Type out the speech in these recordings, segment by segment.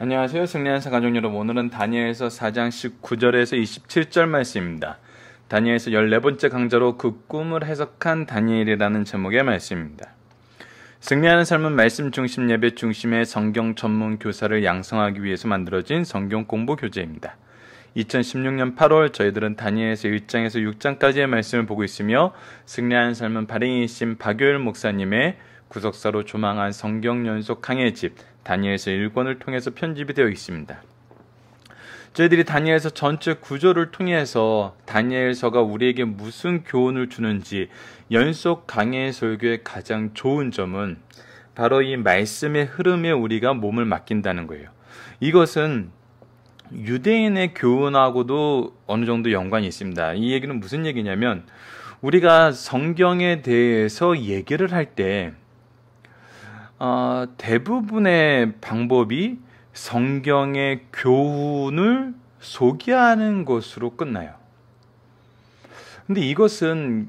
안녕하세요. 승리하는 가족 여러분. 오늘은 다니엘서 4장 19절에서 27절 말씀입니다. 다니엘서 14번째 강좌로 그 꿈을 해석한 다니엘이라는 제목의 말씀입니다. 승리하는 삶은 말씀 중심 예배 중심의 성경 전문 교사를 양성하기 위해서 만들어진 성경 공부 교재입니다. 2016년 8월 저희들은 다니엘서 1장에서 6장까지의 말씀을 보고 있으며 승리하는 삶은 발행이신 박효일 목사님의 구석사로 조망한 성경 연속 강해집 다니엘서 1권을 통해서 편집이 되어 있습니다. 저희들이 다니엘서 전체 구조를 통해서 다니엘서가 우리에게 무슨 교훈을 주는지 연속 강해 설교의 가장 좋은 점은 바로 이 말씀의 흐름에 우리가 몸을 맡긴다는 거예요. 이것은 유대인의 교훈하고도 어느 정도 연관이 있습니다. 이 얘기는 무슨 얘기냐면 우리가 성경에 대해서 얘기를 할 때 대부분의 방법이 성경의 교훈을 소개하는 것으로 끝나요. 근데 이것은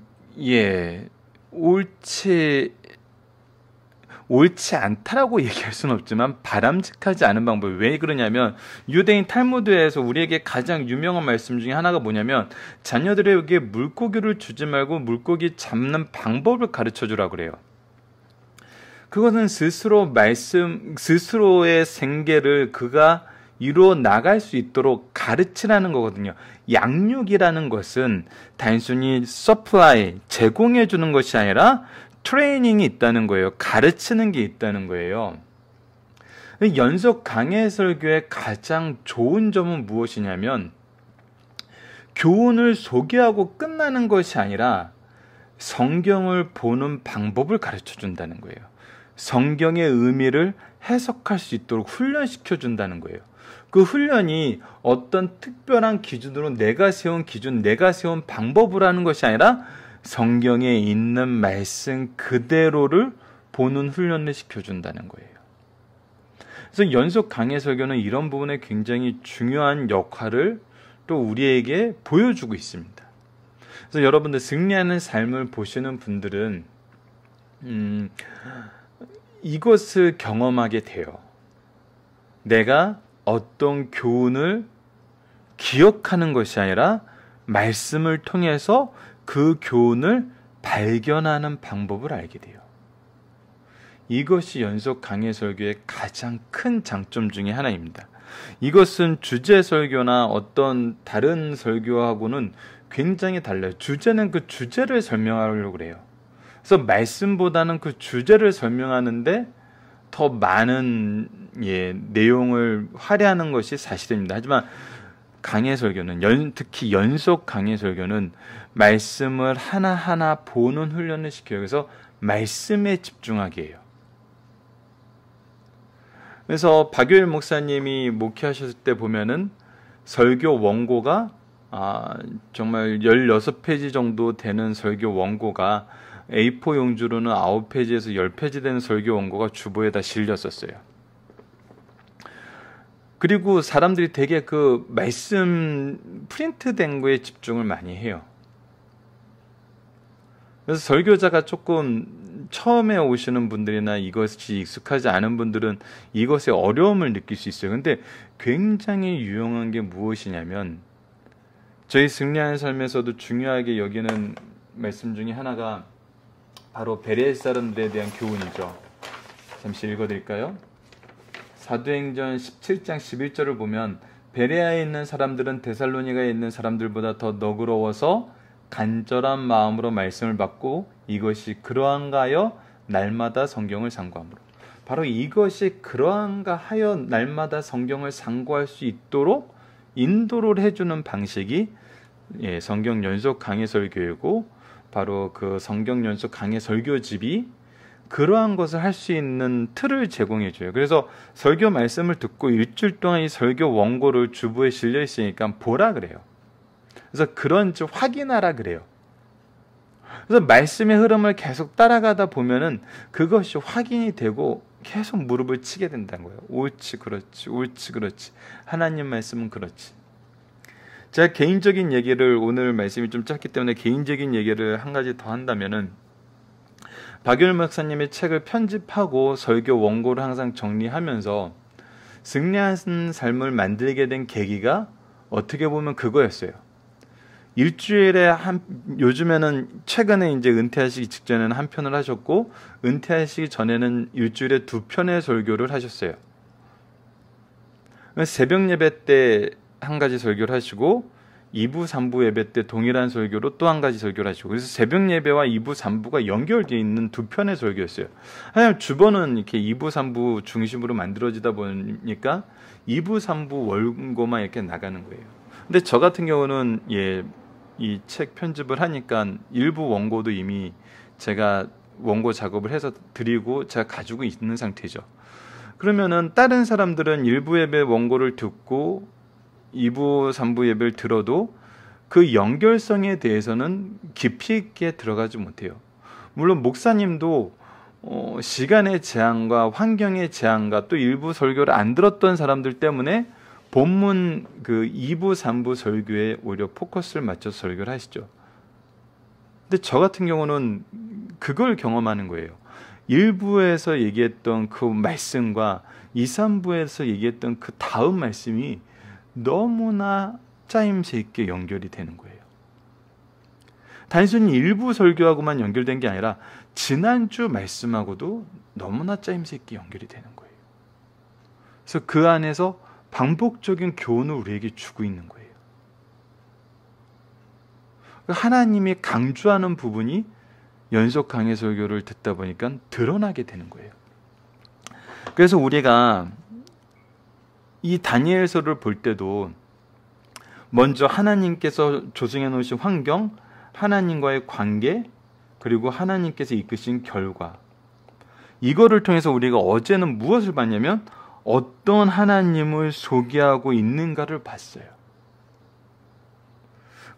옳지 않다라고 얘기할 수는 없지만 바람직하지 않은 방법이에요. 왜 그러냐면 유대인 탈무드에서 우리에게 가장 유명한 말씀 중에 하나가 뭐냐면 자녀들에게 물고기를 주지 말고 물고기 잡는 방법을 가르쳐 주라고 그래요. 그것은 스스로의 생계를 그가 이루어 나갈 수 있도록 가르치라는 거거든요. 양육이라는 것은 단순히 서플라이, 제공해 주는 것이 아니라 트레이닝이 있다는 거예요. 가르치는 게 있다는 거예요. 연속 강해 설교의 가장 좋은 점은 무엇이냐면 교훈을 소개하고 끝나는 것이 아니라 성경을 보는 방법을 가르쳐 준다는 거예요. 성경의 의미를 해석할 수 있도록 훈련시켜 준다는 거예요. 그 훈련이 어떤 특별한 기준으로 내가 세운 기준, 내가 세운 방법을 하는 것이 아니라 성경에 있는 말씀 그대로를 보는 훈련을 시켜준다는 거예요. 그래서 연속 강해 설교는 이런 부분에 굉장히 중요한 역할을 또 우리에게 보여주고 있습니다. 그래서 여러분들 승리하는 삶을 보시는 분들은 이것을 경험하게 돼요. 내가 어떤 교훈을 기억하는 것이 아니라 말씀을 통해서 그 교훈을 발견하는 방법을 알게 돼요. 이것이 연속 강해 설교의 가장 큰 장점 중에 하나입니다. 이것은 주제 설교나 어떤 다른 설교하고는 굉장히 달라요. 주제는 그 주제를 설명하려고 그래요. 그래서 말씀보다는 그 주제를 설명하는데 더 많은 내용을 할애하는 것이 사실입니다. 하지만 강해 설교는 특히 연속 강해 설교는 말씀을 하나하나 보는 훈련을 시켜요. 그래서 말씀에 집중하게 해요. 그래서 박효일 목사님이 목회하셨을 때 보면은 설교 원고가 정말 16페이지 정도 되는 설교 원고가 A4 용지로는 9페이지에서 10페이지 되는 설교 원고가 주보에다 실렸었어요. 그리고 사람들이 되게 그 말씀 프린트된 거에 집중을 많이 해요. 그래서 설교자가 조금 처음에 오시는 분들이나 이것이 익숙하지 않은 분들은 이것에 어려움을 느낄 수 있어요. 근데 굉장히 유용한 게 무엇이냐면 저희 승리하는 삶에서도 중요하게 여기는 말씀 중에 하나가 바로 베레아 사람들에 대한 교훈이죠. 잠시 읽어드릴까요? 사도행전 17장 11절을 보면 베레아에 있는 사람들은 데살로니가에 있는 사람들보다 더 너그러워서 간절한 마음으로 말씀을 받고 이것이 그러한가 하여 날마다 성경을 상고함으로. 바로 이것이 그러한가 하여 날마다 성경을 상고할 수 있도록 인도를 해주는 방식이 성경 연속 강해 설교이고 바로 그 성경 연속 강해 설교집이 그러한 것을 할 수 있는 틀을 제공해줘요. 그래서 설교 말씀을 듣고 일주일 동안 이 설교 원고를 주부에 실려 있으니까 보라 그래요. 그래서 그런지 확인하라 그래요. 그래서 말씀의 흐름을 계속 따라가다 보면은 그것이 확인이 되고 계속 무릎을 치게 된다는 거예요. 옳지 그렇지 옳지 그렇지 하나님 말씀은 그렇지. 제가 개인적인 얘기를 오늘 말씀이 좀 짧기 때문에 개인적인 얘기를 한 가지 더 한다면은 박율 목사님의 책을 편집하고 설교 원고를 항상 정리하면서 승리하는 삶을 만들게 된 계기가 어떻게 보면 그거였어요. 일주일에 요즘에는 최근에 이제 은퇴하시기 직전에는 한 편을 하셨고, 은퇴하시기 전에는 일주일에 2편의 설교를 하셨어요. 새벽 예배 때 한 가지 설교를 하시고, 2부, 3부 예배 때 동일한 설교로 또 한 가지 설교를 하시고, 그래서 새벽 예배와 2부, 3부가 연결되어 있는 2편의 설교였어요. 하여간 주번은 이렇게 2부, 3부 중심으로 만들어지다 보니까 2부, 3부 원고만 이렇게 나가는 거예요. 근데 저 같은 경우는 이 책 편집을 하니까 일부 원고도 이미 제가 원고 작업을 해서 드리고 제가 가지고 있는 상태죠. 그러면은 다른 사람들은 1부 예배 원고를 듣고 2부, 3부 예배를 들어도 그 연결성에 대해서는 깊이 있게 들어가지 못해요. 물론 목사님도 시간의 제한과 환경의 제한과 또 일부 설교를 안 들었던 사람들 때문에 본문 그 2부, 3부 설교에 오히려 포커스를 맞춰서 설교를 하시죠. 근데 저 같은 경우는 그걸 경험하는 거예요. 1부에서 얘기했던 그 말씀과 2, 3부에서 얘기했던 그 다음 말씀이 너무나 짜임새 있게 연결이 되는 거예요. 단순히 1부 설교하고만 연결된 게 아니라 지난주 말씀하고도 너무나 짜임새 있게 연결이 되는 거예요. 그래서 그 안에서 반복적인 교훈을 우리에게 주고 있는 거예요. 하나님이 강조하는 부분이 연속 강해 설교를 듣다 보니까 드러나게 되는 거예요. 그래서 우리가 이 다니엘서를 볼 때도 먼저 하나님께서 조성해 놓으신 환경, 하나님과의 관계, 그리고 하나님께서 이끄신 결과, 이거를 통해서 우리가 어제는 무엇을 봤냐면 어떤 하나님을 소개하고 있는가를 봤어요.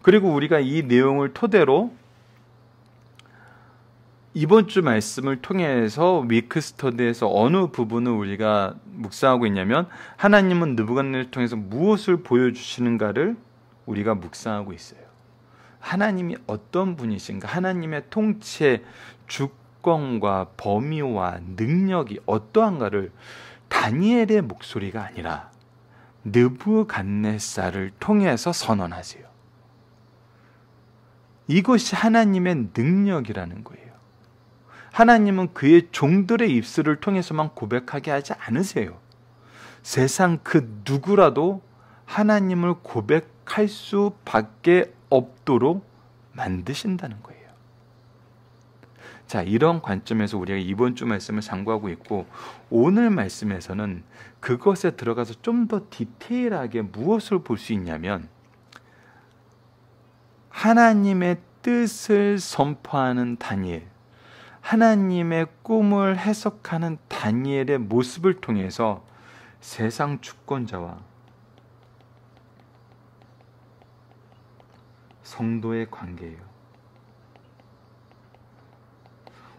그리고 우리가 이 내용을 토대로 이번 주 말씀을 통해서 위크 스터디에서 어느 부분을 우리가 묵상하고 있냐면 하나님은 느부갓네살을 통해서 무엇을 보여주시는가를 우리가 묵상하고 있어요. 하나님이 어떤 분이신가, 하나님의 통치의 주권과 범위와 능력이 어떠한가를 다니엘의 목소리가 아니라 느부갓네살을 통해서 선언하세요. 이것이 하나님의 능력이라는 거예요. 하나님은 그의 종들의 입술을 통해서만 고백하게 하지 않으세요. 세상 그 누구라도 하나님을 고백할 수밖에 없도록 만드신다는 거예요. 자, 이런 관점에서 우리가 이번 주 말씀을 상고하고 있고, 오늘 말씀에서는 그것에 들어가서 좀 더 디테일하게 무엇을 볼 수 있냐면 하나님의 뜻을 선포하는 다니엘, 하나님의 꿈을 해석하는 다니엘의 모습을 통해서 세상 주권자와 성도의 관계예요.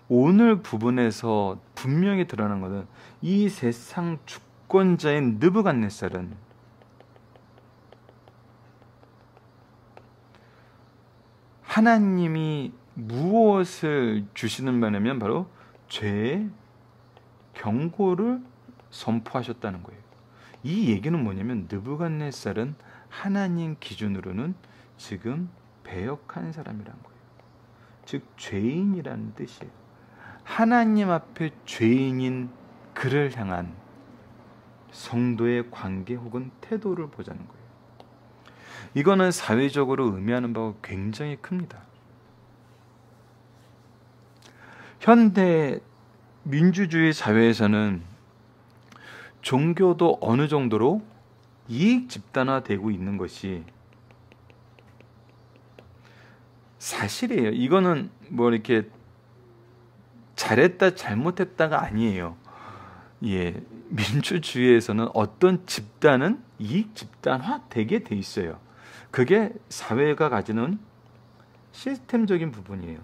오늘 부분에서 분명히 드러난 것은 이 세상 주권자인 느부갓네살은 하나님이 무엇을 주시는 바냐면 바로 죄의 경고를 선포하셨다는 거예요. 이 얘기는 뭐냐면 느부갓네살은 하나님 기준으로는 지금 배역한 사람이라는 거예요. 즉 죄인이라는 뜻이에요. 하나님 앞에 죄인인 그를 향한 성도의 관계 혹은 태도를 보자는 거예요. 이거는 사회적으로 의미하는 바가 굉장히 큽니다. 현대 민주주의 사회에서는 종교도 어느 정도로 이익 집단화되고 있는 것이 사실이에요. 이거는 뭐 이렇게 잘했다 잘못했다가 아니에요. 예, 민주주의에서는 어떤 집단은 이익 집단화 되게 돼 있어요. 그게 사회가 가지는 시스템적인 부분이에요.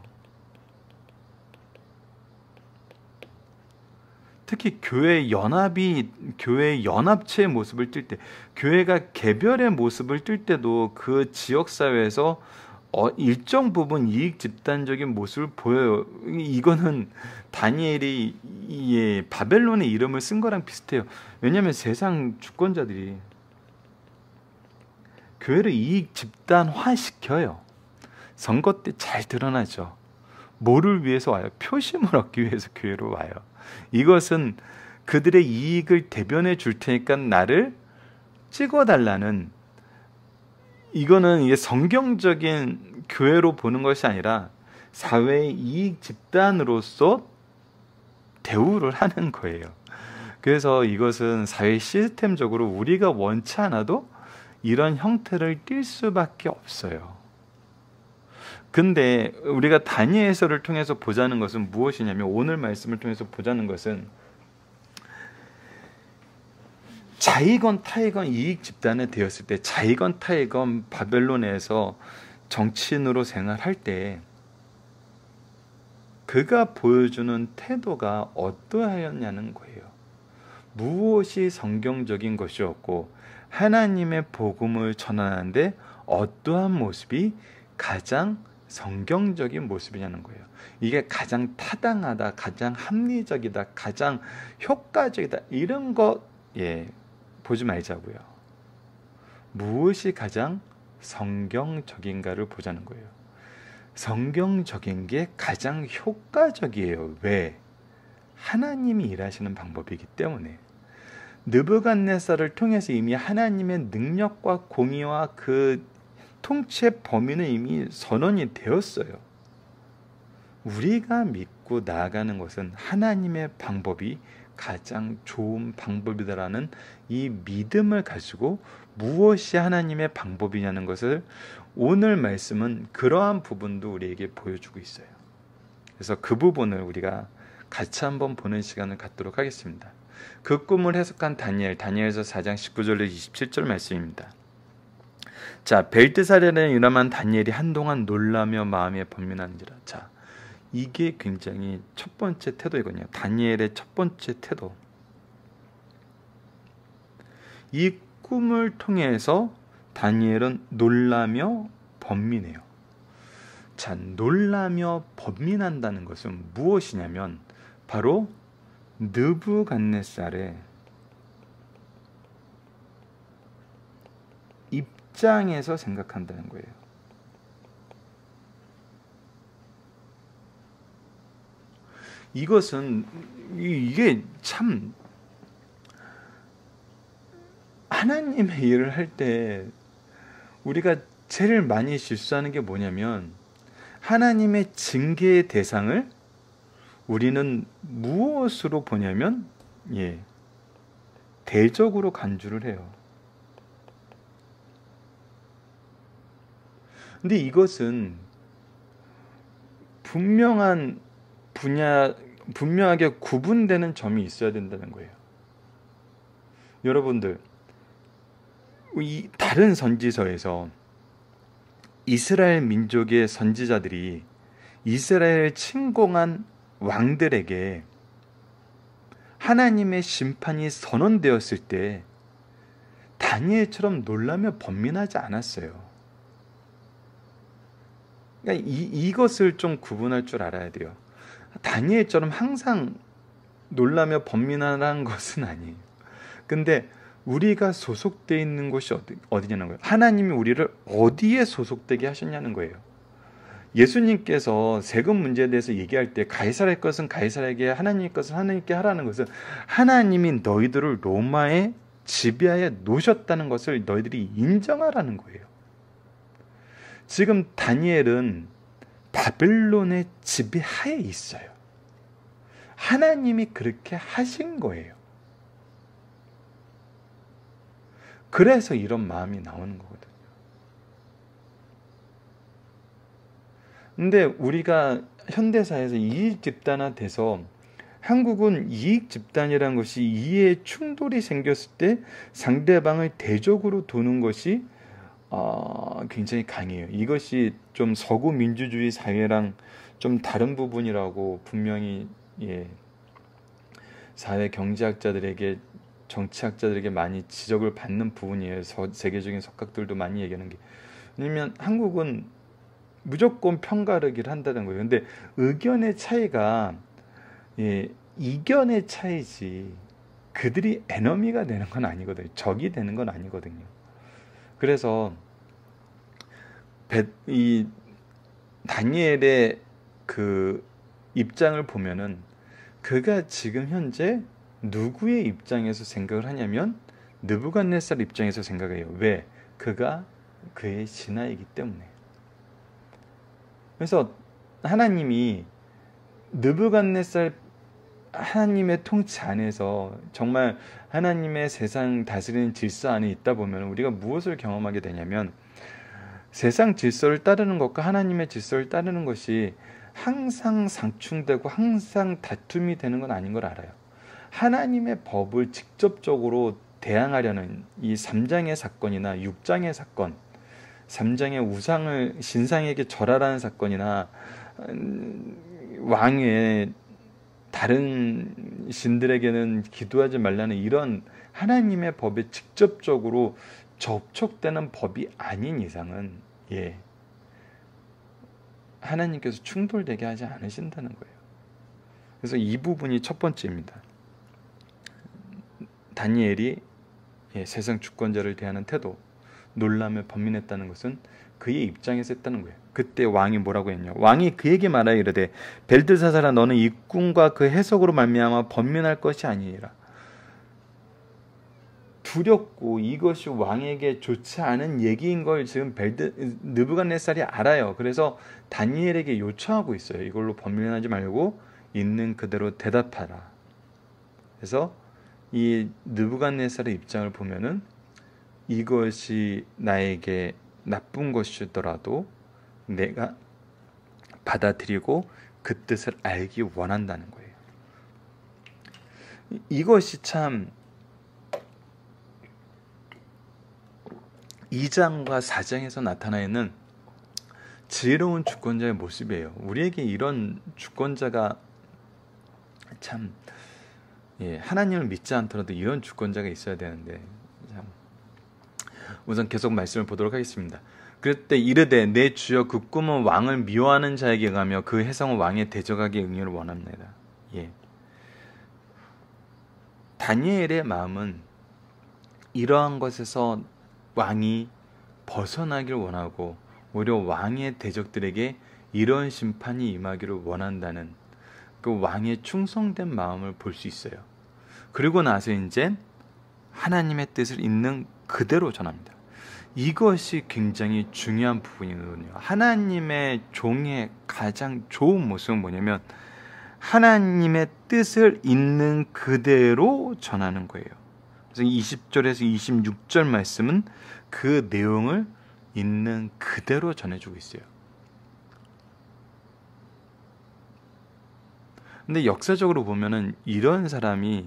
특히 교회 연합체의 모습을 띌 때, 교회가 개별의 모습을 띌 때도 그 지역 사회에서 일정 부분 이익 집단적인 모습을 보여요. 이거는 다니엘이 바벨론의 이름을 쓴 거랑 비슷해요. 왜냐하면 세상 주권자들이 교회를 이익 집단화 시켜요. 선거 때 잘 드러나죠. 뭐를 위해서 와요? 표심을 얻기 위해서 교회로 와요. 이것은 그들의 이익을 대변해 줄 테니까 나를 찍어달라는, 이거는 이게 성경적인 교회로 보는 것이 아니라 사회의 이익 집단으로서 대우를 하는 거예요. 그래서 이것은 사회 시스템적으로 우리가 원치 않아도 이런 형태를 띌 수밖에 없어요. 근데 우리가 다니엘서를 통해서 보자는 것은 무엇이냐면, 오늘 말씀을 통해서 보자는 것은 자이건 타이건 이익 집단에 되었을 때, 자이건 타이건 바벨론에서 정치인으로 생활할 때 그가 보여주는 태도가 어떠하였냐는 거예요. 무엇이 성경적인 것이었고 하나님의 복음을 전하는데 어떠한 모습이 가장 성경적인 모습이냐는 거예요. 이게 가장 타당하다, 가장 합리적이다, 가장 효과적이다, 이런 것 보지 말자고요. 무엇이 가장 성경적인가를 보자는 거예요. 성경적인 게 가장 효과적이에요. 왜? 하나님이 일하시는 방법이기 때문에. 느부갓네살을 통해서 이미 하나님의 능력과 공의와 그 통치의 범위는 이미 선언이 되었어요. 우리가 믿고 나아가는 것은 하나님의 방법이 가장 좋은 방법이다라는 이 믿음을 가지고 무엇이 하나님의 방법이냐는 것을 오늘 말씀은 그러한 부분도 우리에게 보여주고 있어요. 그래서 그 부분을 우리가 같이 한번 보는 시간을 갖도록 하겠습니다. 그 꿈을 해석한 다니엘서 4장 19절로 27절 말씀입니다. 자, 벨드사랴는 유람한 다니엘이 한동안 놀라며 마음에 번민한지라. 자, 이게 굉장히 첫 번째 태도이거든요. 다니엘의 첫 번째 태도. 이 꿈을 통해서 다니엘은 놀라며 번민해요. 자, 놀라며 번민한다는 것은 무엇이냐면 바로 느부갓네살의 입장에서 생각한다는 거예요. 이것은 이게 참 하나님의 일을 할 때 우리가 제일 많이 실수하는 게 뭐냐면 하나님의 징계의 대상을 우리는 무엇으로 보냐면 대적으로 간주를 해요. 근데 이것은 분명하게 구분되는 점이 있어야 된다는 거예요. 여러분들, 이 다른 선지서에서 이스라엘 민족의 선지자들이 이스라엘을 침공한 왕들에게 하나님의 심판이 선언되었을 때 다니엘처럼 놀라며 번민하지 않았어요. 그러니까 이것을 좀 구분할 줄 알아야 돼요. 다니엘처럼 항상 놀라며 번민하는 것은 아니에요. 근데 우리가 소속되어 있는 곳이 어디냐는 거예요. 하나님이 우리를 어디에 소속되게 하셨냐는 거예요. 예수님께서 세금 문제에 대해서 얘기할 때 가이사라의 것은 가이사라에게, 하나님의 것은 하나님께 하라는 것은 하나님이 너희들을 로마의 지배하에 놓으셨다는 것을 너희들이 인정하라는 거예요. 지금 다니엘은 바벨론의 지배하에 있어요. 하나님이 그렇게 하신 거예요. 그래서 이런 마음이 나오는 거거든요. 근데 우리가 현대사에서 이익 집단화돼서 한국은 이익 집단이라는 것이 이해의 충돌이 생겼을 때 상대방을 대적으로 두는 것이 굉장히 강해요. 이것이 좀 서구 민주주의 사회랑 좀 다른 부분이라고 분명히 사회 경제학자들에게, 정치학자들에게 많이 지적을 받는 부분이에요. 세계적인 석학들도 많이 얘기하는 게. 왜냐면 한국은 무조건 편가르기를 한다는 거예요. 근데 의견의 차이가 이견의 차이지 그들이 에너미가 되는 건 아니거든요. 적이 되는 건 아니거든요. 그래서 이 다니엘의 그 입장을 보면은 그가 지금 현재 누구의 입장에서 생각을 하냐면 느부갓네살 입장에서 생각해요. 왜? 그가 그의 신하이기 때문에. 그래서 하나님이 느부갓네살 하나님의 통치 안에서 정말 하나님의 세상 다스리는 질서 안에 있다 보면 우리가 무엇을 경험하게 되냐면 세상 질서를 따르는 것과 하나님의 질서를 따르는 것이 항상 상충되고 항상 다툼이 되는 건 아닌 걸 알아요. 하나님의 법을 직접적으로 대항하려는 이 3장의 사건이나 6장의 사건, 3장의 우상을 신상에게 절하라는 사건이나 왕의 다른 신들에게는 기도하지 말라는 이런 하나님의 법에 직접적으로 접촉되는 법이 아닌 이상은 하나님께서 충돌되게 하지 않으신다는 거예요. 그래서 이 부분이 첫 번째입니다. 다니엘이 세상 주권자를 대하는 태도, 놀라며 번민했다는 것은 그의 입장에서 했다는 거예요. 그때 왕이 뭐라고 했냐? 왕이 그에게 말하여 이르되 벨드사살아 너는 이 꿈과 그 해석으로 말미암아 번민할 것이 아니니라. 두렵고 이것이 왕에게 좋지 않은 얘기인 걸 지금 느부갓네살이 알아요. 그래서 다니엘에게 요청하고 있어요. 이걸로 번민하지 말고 있는 그대로 대답하라. 그래서 이 느부갓네살의 입장을 보면은 이것이 나에게 나쁜 것이더라도 내가 받아들이고 그 뜻을 알기 원한다는 거예요. 이것이 참 2장과 4장에서 나타나 있는 지혜로운 주권자의 모습이에요. 우리에게 이런 주권자가 참 하나님을 믿지 않더라도 이런 주권자가 있어야 되는데 참. 우선 계속 말씀을 보도록 하겠습니다. 그때 이르되 내 주여 그 꿈은 왕을 미워하는 자에게 가며 그 해성은 왕의 대적하게 응유를 원합니다. 다니엘의 마음은 이러한 것에서 왕이 벗어나길 원하고 오히려 왕의 대적들에게 이런 심판이 임하기를 원한다는 그 왕의 충성된 마음을 볼 수 있어요. 그리고 나서 이제 하나님의 뜻을 있는 그대로 전합니다. 이것이 굉장히 중요한 부분이거든요. 하나님의 종의 가장 좋은 모습은 뭐냐면 하나님의 뜻을 있는 그대로 전하는 거예요. 그래서 20절에서 26절 말씀은 그 내용을 있는 그대로 전해주고 있어요. 근데 역사적으로 보면은 이런 사람이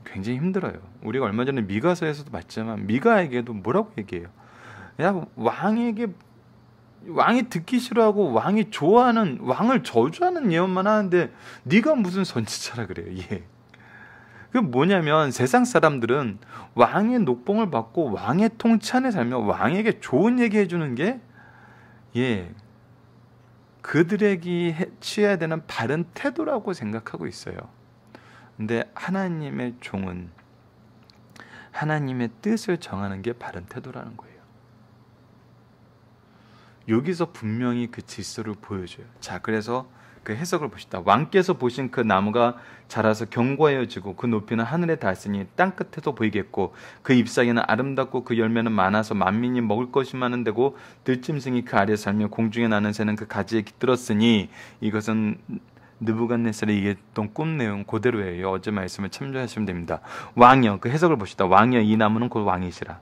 굉장히 힘들어요. 우리가 얼마 전에 미가서에서도 봤지만 미가에게도 뭐라고 얘기해요? 야, 왕이 듣기 싫어하고 왕이 좋아하는 왕을 저주하는 예언만 하는데 네가 무슨 선지자라 그래요. 그 뭐냐면 세상 사람들은 왕의 녹봉을 받고 왕의 통치 안에 살며 왕에게 좋은 얘기 해주는 게 그들에게 취해야 되는 바른 태도라고 생각하고 있어요. 근데 하나님의 종은 하나님의 뜻을 정하는 게 바른 태도라는 거예요. 여기서 분명히 그 질서를 보여줘요. 자, 그래서 그 해석을 보시다. 왕께서 보신 그 나무가 자라서 견고해지고 그 높이는 하늘에 닿았으니 땅끝에도 보이겠고 그 잎사귀는 아름답고 그 열매는 많아서 만민이 먹을 것이 많은 데고 들짐승이 그 아래에 살며 공중에 나는 새는 그 가지에 깃들었으니 이것은 느부갓네살이 얘기했던 꿈 내용 그대로예요. 어제 말씀을 참조하시면 됩니다. 왕이여, 그 해석을 보시다. 왕이여, 이 나무는 곧 왕이시라.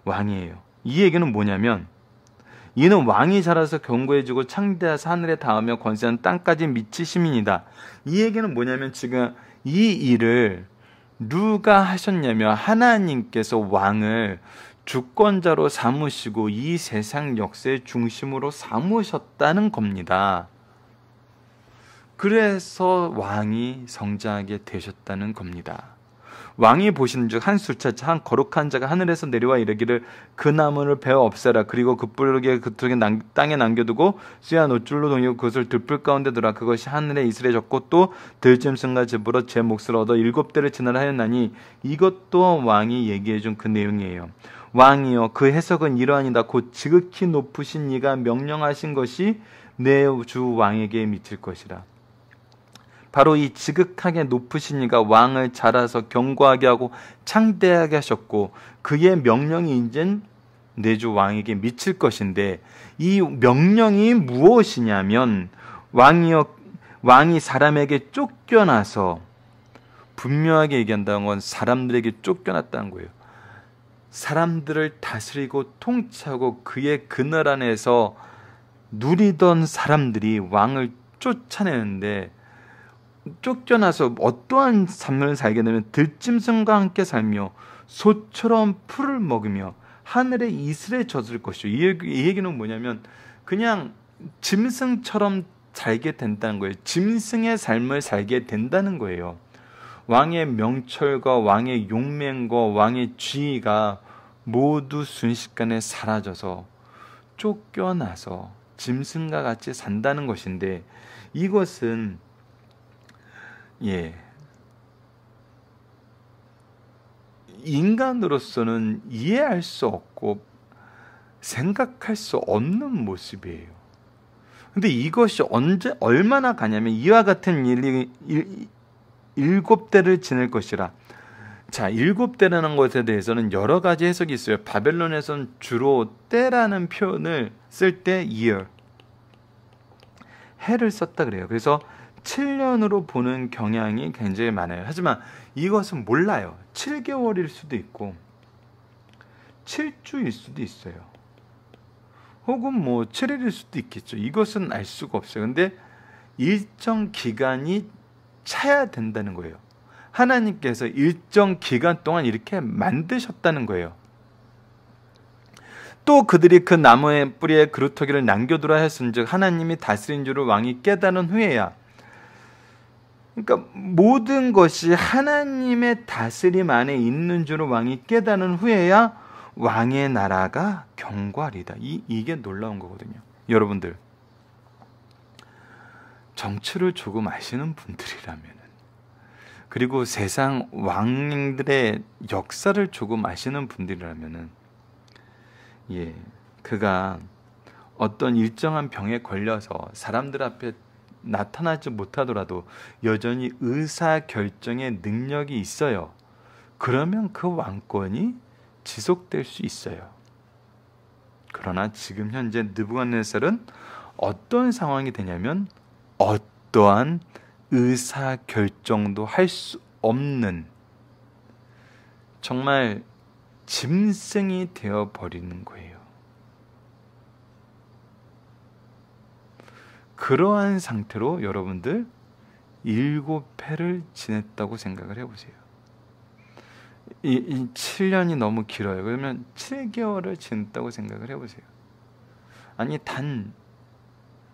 왕이에요. 이 얘기는 뭐냐면 이는 왕이 자라서 견고해지고 창대하사 하늘에 닿으며 권세한 땅까지 미치심이니이다. 이 얘기는 뭐냐면 지금 이 일을 누가 하셨냐면 하나님께서 왕을 주권자로 삼으시고 이 세상 역사의 중심으로 삼으셨다는 겁니다. 그래서 왕이 성장하게 되셨다는 겁니다. 왕이 보시는즉 한 술차차 한 거룩한 자가 하늘에서 내려와 이르기를 그 나무를 베어 없애라. 그리고 그 뿔을 그쪽에 땅에 남겨두고 쇠와 노줄로 동이고 그것을 들불 가운데 두라. 그것이 하늘에 이슬에 젖고 또 들짐승과 집으로 제 몫을 얻어 7대를 지나라 하였나니, 이것도 왕이 얘기해준 그 내용이에요. 왕이여, 그 해석은 이러하니다. 곧 지극히 높으신 이가 명령하신 것이 내 주 왕에게 미칠 것이라. 바로 이 지극하게 높으신 이가 왕을 자라서 견고하게 하고 창대하게 하셨고, 그의 명령이 이젠 내 주 왕에게 미칠 것인데, 이 명령이 무엇이냐면, 왕이 사람에게 쫓겨나서, 분명하게 얘기한다는 건 사람들에게 쫓겨났다는 거예요. 사람들을 다스리고 통치하고 그의 그늘 안에서 누리던 사람들이 왕을 쫓아내는데, 쫓겨나서 어떠한 삶을 살게 되면 들짐승과 함께 살며 소처럼 풀을 먹으며 하늘의 이슬에 젖을 것이요. 이 얘기는 뭐냐면 그냥 짐승처럼 살게 된다는 거예요. 짐승의 삶을 살게 된다는 거예요. 왕의 명철과 왕의 용맹과 왕의 지위가 모두 순식간에 사라져서 쫓겨나서 짐승과 같이 산다는 것인데, 이것은 인간으로서는 이해할 수 없고 생각할 수 없는 모습이에요. 근데 이것이 얼마나 가냐면, 이와 같은 일이 7대를 지낼 것이라. 자, 7대라는 것에 대해서는 여러 가지 해석이 있어요. 바벨론에서는 주로 때라는 표현을 쓸 때 year, 해를 썼다 그래요. 그래서 7년으로 보는 경향이 굉장히 많아요. 하지만 이것은 몰라요. 7개월일 수도 있고 7주일 수도 있어요. 혹은 뭐 7일일 수도 있겠죠. 이것은 알 수가 없어요. 근데 일정 기간이 차야 된다는 거예요. 하나님께서 일정 기간 동안 이렇게 만드셨다는 거예요. 또 그들이 그 나무의 뿌리에 그루터기를 남겨두라 했은즉 하나님이 다스린 줄을 왕이 깨달은 후에야. 그러니까 모든 것이 하나님의 다스림 안에 있는 줄을 왕이 깨달은 후에야 왕의 나라가 견고하리다. 이게 놀라운 거거든요. 여러분들, 정치를 조금 아시는 분들이라면, 그리고 세상 왕들의 역사를 조금 아시는 분들이라면은, 그가 어떤 일정한 병에 걸려서 사람들 앞에 나타나지 못하더라도 여전히 의사결정의 능력이 있어요. 그러면 그 왕권이 지속될 수 있어요. 그러나 지금 현재 느부갓네살은 어떤 상황이 되냐면, 어떠한 의사결정도 할 수 없는 정말 짐승이 되어버리는 거예요. 그러한 상태로 여러분들 7회를 지냈다고 생각을 해보세요. 이 7년이 너무 길어요. 그러면 7개월을 지냈다고 생각을 해보세요. 아니, 단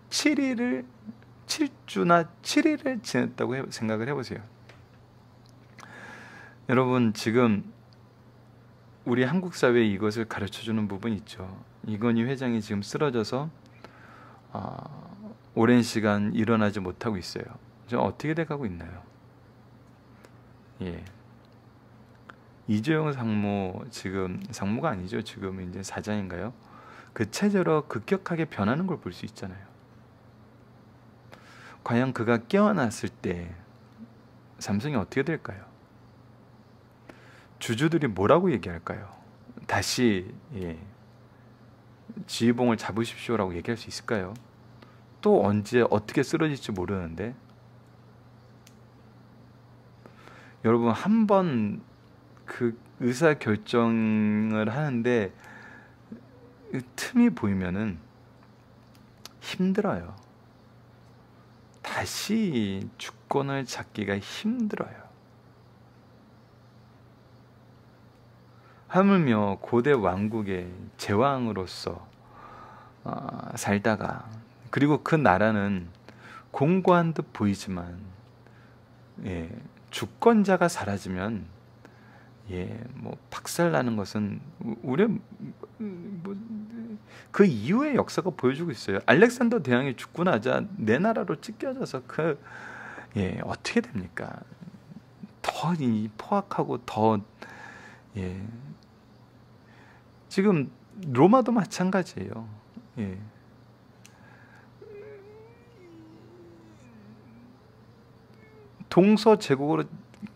7주나 7일을 지냈다고 생각을 해보세요. 여러분, 지금 우리 한국 사회에 이것을 가르쳐주는 부분이 있죠. 이건희 회장이 지금 쓰러져서 오랜 시간 일어나지 못하고 있어요. 지금 어떻게 돼가고 있나요? 이재용 상무, 지금 상무가 아니죠. 지금 이제 사장인가요? 그 체제로 급격하게 변하는 걸 볼 수 있잖아요. 과연 그가 깨어났을 때 삼성이 어떻게 될까요? 주주들이 뭐라고 얘기할까요? 다시 지휘봉을 잡으십시오라고 얘기할 수 있을까요? 또 언제 어떻게 쓰러질지 모르는데, 여러분, 한번 그 의사 결정을 하는데 틈이 보이면은 힘들어요. 다시 주권을 잡기가 힘들어요. 하물며 고대 왕국의 제왕으로서 살다가, 그리고 그 나라는 공고한 듯 보이지만 주권자가 사라지면 뭐 박살나는 것은 우리 그 이후의 역사가 보여주고 있어요. 알렉산더 대왕이 죽고 나자 내 나라로 찢겨져서 어떻게 됩니까? 더 포악하고 더 지금 로마도 마찬가지예요. 동서 제국으로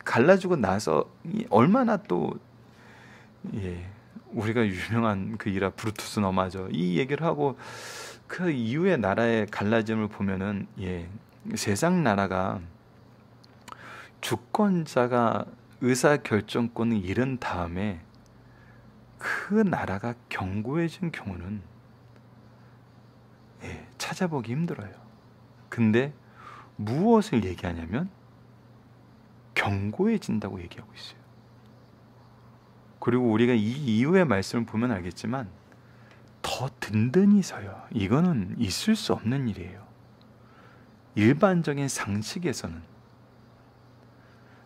갈라지고 나서 얼마나 또 우리가 유명한 그 일화 브루투스 너마저 이 얘기를 하고 그 이후의 나라의 갈라짐을 보면은 세상 나라가 주권자가 의사 결정권을 잃은 다음에 그 나라가 견고해진 경우는 찾아보기 힘들어요. 근데 무엇을 얘기하냐면 견고해진다고 얘기하고 있어요. 그리고 우리가 이 이후의 말씀을 보면 알겠지만 더 든든히 서요. 이거는 있을 수 없는 일이에요. 일반적인 상식에서는.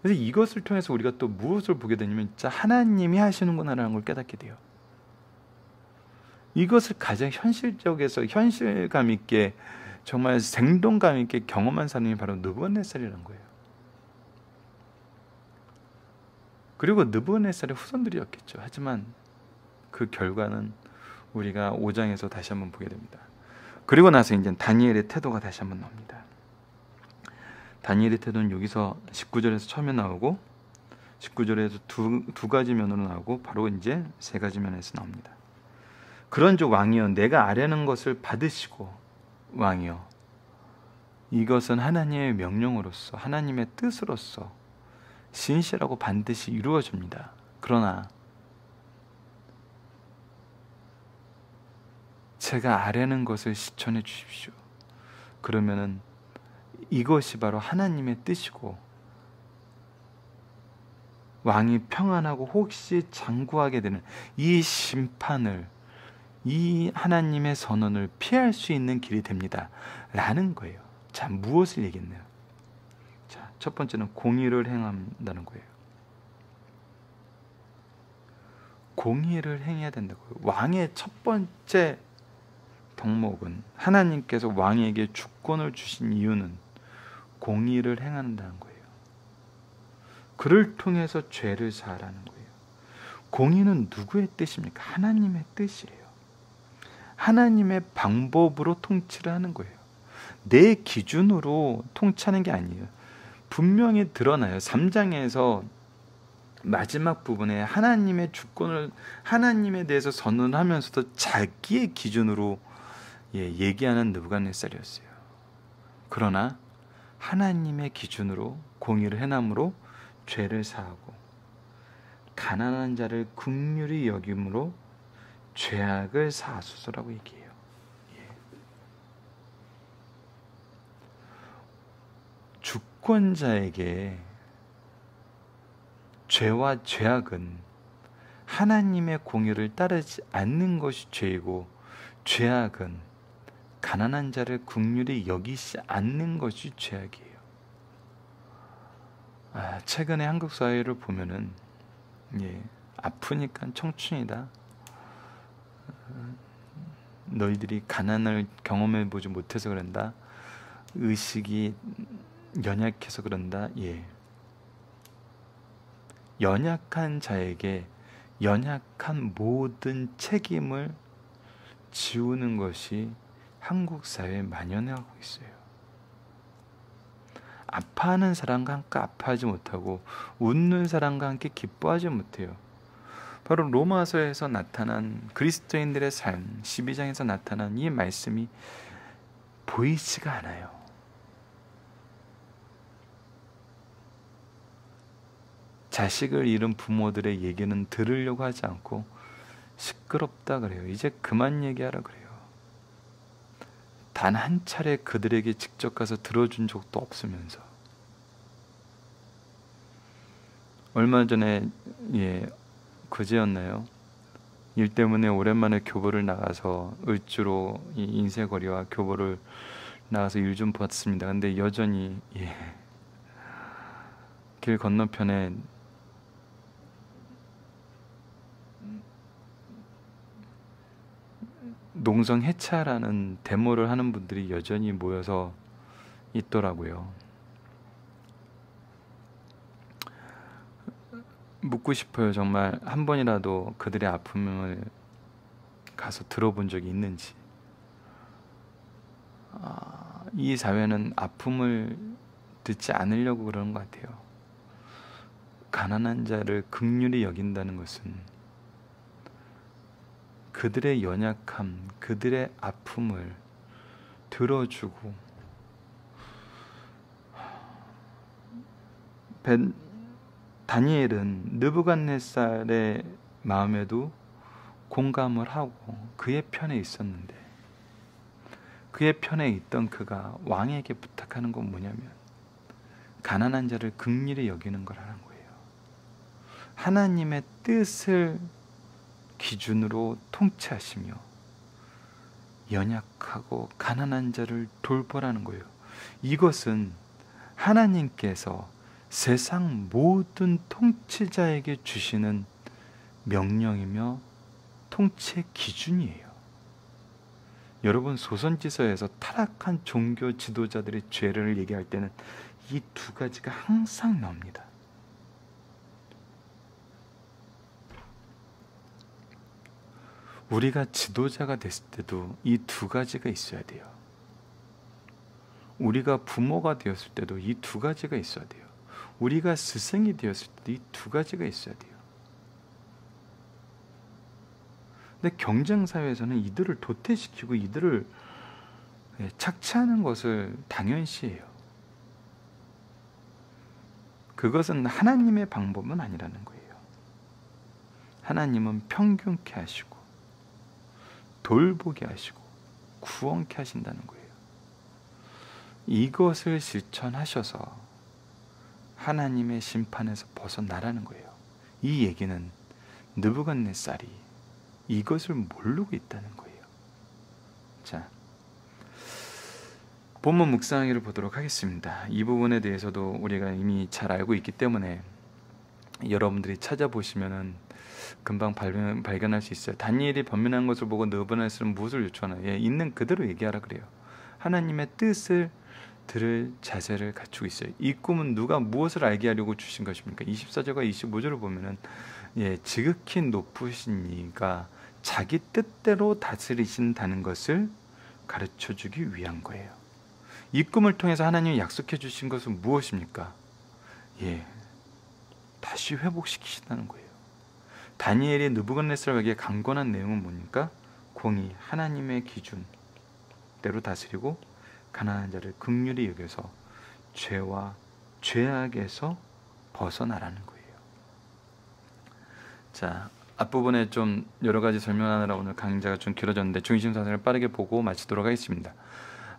그래서 이것을 통해서 우리가 또 무엇을 보게 되냐면 진짜 하나님이 하시는구나라는 걸 깨닫게 돼요. 이것을 가장 현실적에서 현실감 있게 정말 생동감 있게 경험한 사람이 바로 느부갓네살이라는 거예요. 그리고 느부갓네살의 후손들이었겠죠. 하지만 그 결과는 우리가 5장에서 다시 한번 보게 됩니다. 그리고 나서 이제 다니엘의 태도가 다시 한번 나옵니다. 다니엘의 태도는 여기서 19절에서 처음에 나오고 19절에서 두 가지 면으로 나오고 바로 이제 세 가지 면에서 나옵니다. 그런즉 왕이여 내가 아뢰는 것을 받으시고 왕이여 이것은 하나님의 명령으로서 하나님의 뜻으로서 신실하고 반드시 이루어집니다. 그러나 제가 아뢰는 것을 실천해 주십시오. 그러면은 이것이 바로 하나님의 뜻이고 왕이 평안하고 혹시 장구하게 되는 이 심판을 이 하나님의 선언을 피할 수 있는 길이 됩니다. 라는 거예요. 자, 무엇을 얘기했나요? 자, 첫 번째는 공의를 행한다는 거예요. 공의를 행해야 된다고요. 왕의 첫 번째 덕목은 하나님께서 왕에게 주권을 주신 이유는 공의를 행한다는 거예요. 그를 통해서 죄를 사하라는 거예요. 공의는 누구의 뜻입니까? 하나님의 뜻이에요. 하나님의 방법으로 통치를 하는 거예요. 내 기준으로 통치하는 게 아니에요. 분명히 드러나요. 3장에서 마지막 부분에 하나님의 주권을 하나님에 대해서 선언하면서도 자기의 기준으로 얘기하는 느부갓네살이었어요. 그러나 하나님의 기준으로 공의를 행함으로 죄를 사하고 가난한 자를 긍휼히 여김으로 죄악을 사하소서라고 얘기해요. 주권자에게 죄와 죄악은 하나님의 공의를 따르지 않는 것이 죄이고 죄악은 가난한 자를 긍휼히 여기지 않는 것이 죄악이에요. 최근에 한국 사회를 보면은 아프니까 청춘이다. 너희들이 가난을 경험해 보지 못해서 그런다. 의식이 연약해서 그런다. 연약한 자에게 연약한 모든 책임을 지우는 것이 한국 사회에 만연하고 있어요. 아파하는 사람과 함께 아파하지 못하고 웃는 사람과 함께 기뻐하지 못해요. 바로 로마서에서 나타난 그리스도인들의 삶 12장에서 나타난 이 말씀이 보이지가 않아요. 자식을 잃은 부모들의 얘기는 들으려고 하지 않고 시끄럽다 그래요. 이제 그만 얘기하라 그래요. 단 한 차례 그들에게 직접 가서 들어준 적도 없으면서 얼마 전에 그제였나요? 일 때문에 오랜만에 교보를 나가서 을주로 이 인쇄거리와 교보를 나가서 일 좀 봤습니다. 근데 여전히 길 건너편에 농성 해체하라는 데모를 하는 분들이 여전히 모여서 있더라고요. 묻고 싶어요. 정말 한 번이라도 그들의 아픔을 가서 들어본 적이 있는지. 이 사회는 아픔을 듣지 않으려고 그러는 것 같아요. 가난한 자를 긍휼히 여긴다는 것은 그들의 연약함, 그들의 아픔을 들어주고, 다니엘은 느부갓네살의 마음에도 공감을 하고 그의 편에 있었는데, 그의 편에 있던 그가 왕에게 부탁하는 건 뭐냐면 가난한 자를 긍휼히 여기는 거라는 거예요. 하나님의 뜻을 기준으로 통치하시며 연약하고 가난한 자를 돌보라는 거예요. 이것은 하나님께서 세상 모든 통치자에게 주시는 명령이며 통치의 기준이에요. 여러분, 소선지서에서 타락한 종교 지도자들의 죄를 얘기할 때는 이 두 가지가 항상 나옵니다. 우리가 지도자가 됐을 때도 이 두 가지가 있어야 돼요. 우리가 부모가 되었을 때도 이 두 가지가 있어야 돼요. 우리가 스승이 되었을 때도 이 두 가지가 있어야 돼요. 근데 경쟁사회에서는 이들을 도태시키고 이들을 착취하는 것을 당연시해요. 그것은 하나님의 방법은 아니라는 거예요. 하나님은 평균케 하시고 돌보게 하시고 구원케 하신다는 거예요. 이것을 실천하셔서 하나님의 심판에서 벗어나라는 거예요. 이 얘기는 느부갓네살이 이것을 모르고 있다는 거예요. 자, 본문 묵상하기를 보도록 하겠습니다. 이 부분에 대해서도 우리가 이미 잘 알고 있기 때문에 여러분들이 찾아보시면은 금방 발견할 수 있어요. 다니엘이 변명한 것을 보고 느부갓네살은 무엇을 요청하나? 있는 그대로 얘기하라 그래요. 하나님의 뜻을 들을 자세를 갖추고 있어요. 이 꿈은 누가 무엇을 알게 하려고 주신 것입니까? 24절과 25절을 보면은 지극히 높으신 이가 자기 뜻대로 다스리신다는 것을 가르쳐주기 위한 거예요. 이 꿈을 통해서 하나님이 약속해 주신 것은 무엇입니까? 다시 회복시키신다는 거예요. 다니엘이 느부갓네살에게 강권한 내용은 뭡니까? 공의, 하나님의 기준대로 다스리고 가난한 자를 긍휼히 여겨서 죄와 죄악에서 벗어나라는 거예요. 자, 앞부분에 좀 여러 가지 설명하느라 오늘 강좌가 좀 길어졌는데 중심 사상을 빠르게 보고 마치도록 하겠습니다.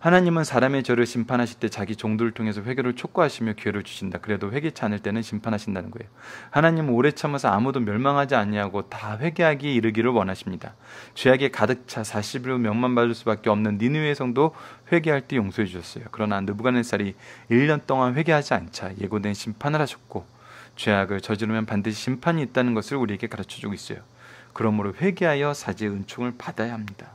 하나님은 사람의 죄를 심판하실 때 자기 종들을 통해서 회개를 촉구하시며 기회를 주신다. 그래도 회개치 않을 때는 심판하신다는 거예요. 하나님은 오래 참아서 아무도 멸망하지 않냐고 다 회개하기에 이르기를 원하십니다. 죄악에 가득 차 40일 후 멸망받을 수밖에 없는 니느웨 성도 회개할 때 용서해 주셨어요. 그러나 느부갓네살이 1년 동안 회개하지 않자 예고된 심판을 하셨고 죄악을 저지르면 반드시 심판이 있다는 것을 우리에게 가르쳐주고 있어요. 그러므로 회개하여 사지의 은총을 받아야 합니다.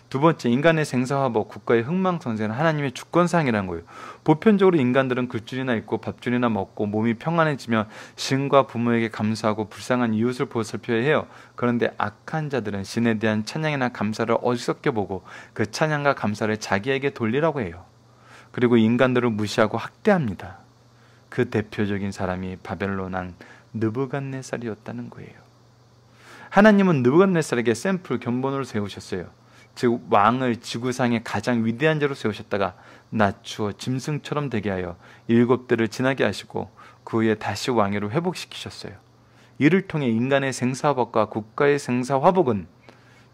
두 번째, 인간의 생사화복, 국가의 흥망성쇠는 하나님의 주권사항이라는 거예요. 보편적으로 인간들은 굴줄이나 입고 밥줄이나 먹고 몸이 평안해지면 신과 부모에게 감사하고 불쌍한 이웃을 보살펴야 해요. 그런데 악한 자들은 신에 대한 찬양이나 감사를 어리석게 보고 그 찬양과 감사를 자기에게 돌리라고 해요. 그리고 인간들을 무시하고 학대합니다. 그 대표적인 사람이 바벨론 왕 느부갓네살이었다는 거예요. 하나님은 느부갓네살에게 샘플 견본으로 세우셨어요. 즉 왕을 지구상의 가장 위대한 자로 세우셨다가 낮추어 짐승처럼 되게 하여 7대를 지나게 하시고 그 후에 다시 왕위로 회복시키셨어요. 이를 통해 인간의 생사화복과 국가의 생사화복은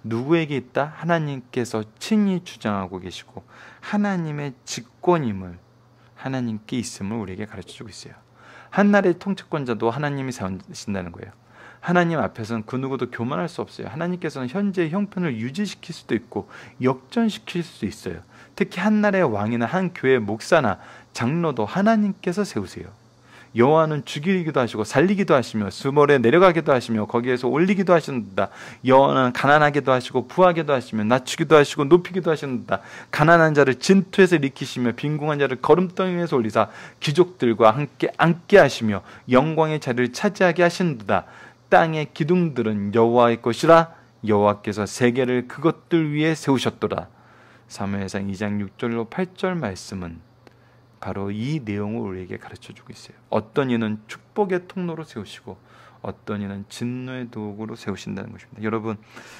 누구에게 있다? 하나님께서 친히 주장하고 계시고 하나님의 직권임을, 하나님께 있음을 우리에게 가르쳐주고 있어요. 한 나라의 통치권자도 하나님이 세우신다는 거예요. 하나님 앞에서는 그 누구도 교만할 수 없어요. 하나님께서는 현재의 형편을 유지시킬 수도 있고 역전시킬 수도 있어요. 특히 한 나라의 왕이나 한 교회의 목사나 장로도 하나님께서 세우세요. 여호와는 죽이기도 하시고 살리기도 하시며 수월에 내려가기도 하시며 거기에서 올리기도 하신다. 여호와는 가난하게도 하시고 부하게도 하시며 낮추기도 하시고 높이기도 하신다. 가난한 자를 진토에서 일으키시며 빈궁한 자를 거름덩이 위에서 올리사 귀족들과 함께 앉게 하시며 영광의 자리를 차지하게 하신다. 땅의 기둥들은 여호와의 것이라 여호와께서 세계를 그것들 위에 세우셨도다. 사무엘상 2장 6절로 8절 말씀은 바로 이 내용을 우리에게 가르쳐주고 있어요. 어떤 이는 축복의 통로로 세우시고 어떤 이는 진노의 도구로 세우신다는 것입니다. 여러분,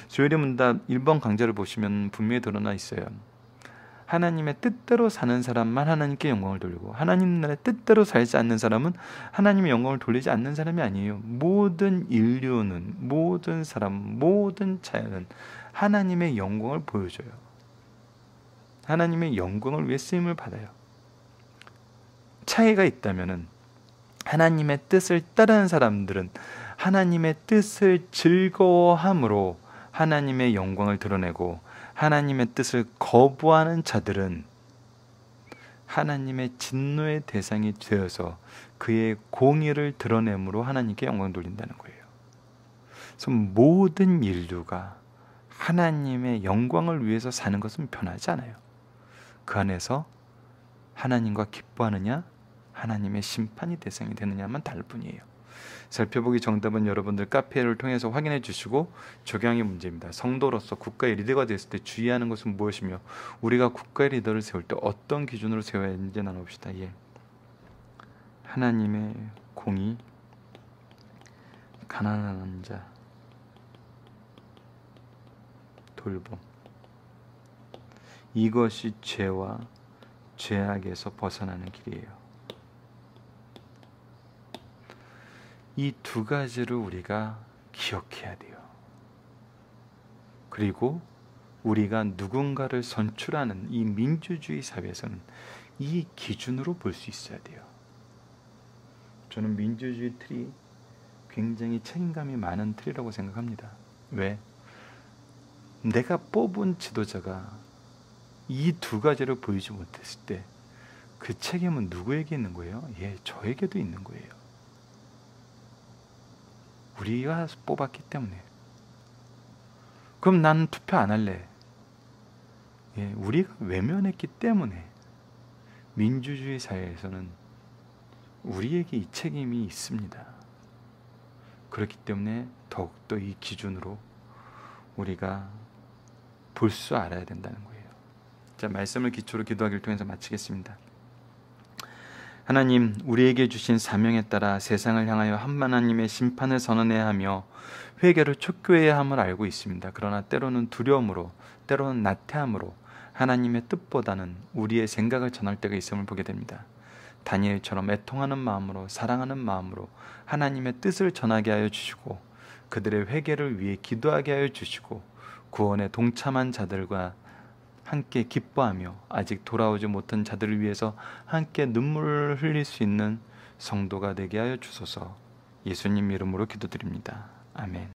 조엘의 문답 1번 강좌를 보시면 분명히 드러나 있어요. 하나님의 뜻대로 사는 사람만 하나님께 영광을 돌리고 하나님 나라의 뜻대로 살지 않는 사람은 하나님의 영광을 돌리지 않는 사람이 아니에요. 모든 인류는, 모든 사람, 모든 자연은 하나님의 영광을 보여줘요. 하나님의 영광을 위해 쓰임을 받아요. 차이가 있다면은 하나님의 뜻을 따르는 사람들은 하나님의 뜻을 즐거워함으로 하나님의 영광을 드러내고 하나님의 뜻을 거부하는 자들은 하나님의 진노의 대상이 되어서 그의 공의를 드러내므로 하나님께 영광을 돌린다는 거예요. 그래서 모든 인류가 하나님의 영광을 위해서 사는 것은 변하지 않아요. 그 안에서 하나님과 기뻐하느냐 하나님의 심판이 대상이 되느냐만 다를 뿐이에요. 살펴보기 정답은 여러분들 카페를 통해서 확인해 주시고 적용의 문제입니다. 성도로서 국가의 리더가 됐을 때 주의하는 것은 무엇이며 우리가 국가의 리더를 세울 때 어떤 기준으로 세워야 하는지 나눠봅시다. 예. 하나님의 공의, 가난한 자, 돌봄, 이것이 죄와 죄악에서 벗어나는 길이에요. 이 두 가지를 우리가 기억해야 돼요. 그리고 우리가 누군가를 선출하는 이 민주주의 사회에서는 이 기준으로 볼 수 있어야 돼요. 저는 민주주의 틀이 굉장히 책임감이 많은 틀이라고 생각합니다. 왜? 내가 뽑은 지도자가 이 두 가지를 보이지 못했을 때 그 책임은 누구에게 있는 거예요? 예, 저에게도 있는 거예요. 우리가 뽑았기 때문에. 그럼 나는 투표 안 할래. 예, 우리가 외면했기 때문에 민주주의 사회에서는 우리에게 이 책임이 있습니다. 그렇기 때문에 더욱더 이 기준으로 우리가 볼 수 알아야 된다는 거예요. 자, 말씀을 기초로 기도하기를 통해서 마치겠습니다. 하나님, 우리에게 주신 사명에 따라 세상을 향하여 한 하나님의 심판을 선언해야 하며 회개를 촉구해야 함을 알고 있습니다. 그러나 때로는 두려움으로, 때로는 나태함으로 하나님의 뜻보다는 우리의 생각을 전할 때가 있음을 보게 됩니다. 다니엘처럼 애통하는 마음으로, 사랑하는 마음으로 하나님의 뜻을 전하게 하여 주시고 그들의 회개를 위해 기도하게 하여 주시고 구원에 동참한 자들과 함께 기뻐하며 아직 돌아오지 못한 자들을 위해서 함께 눈물을 흘릴 수 있는 성도가 되게 하여 주소서. 예수님 이름으로 기도드립니다. 아멘.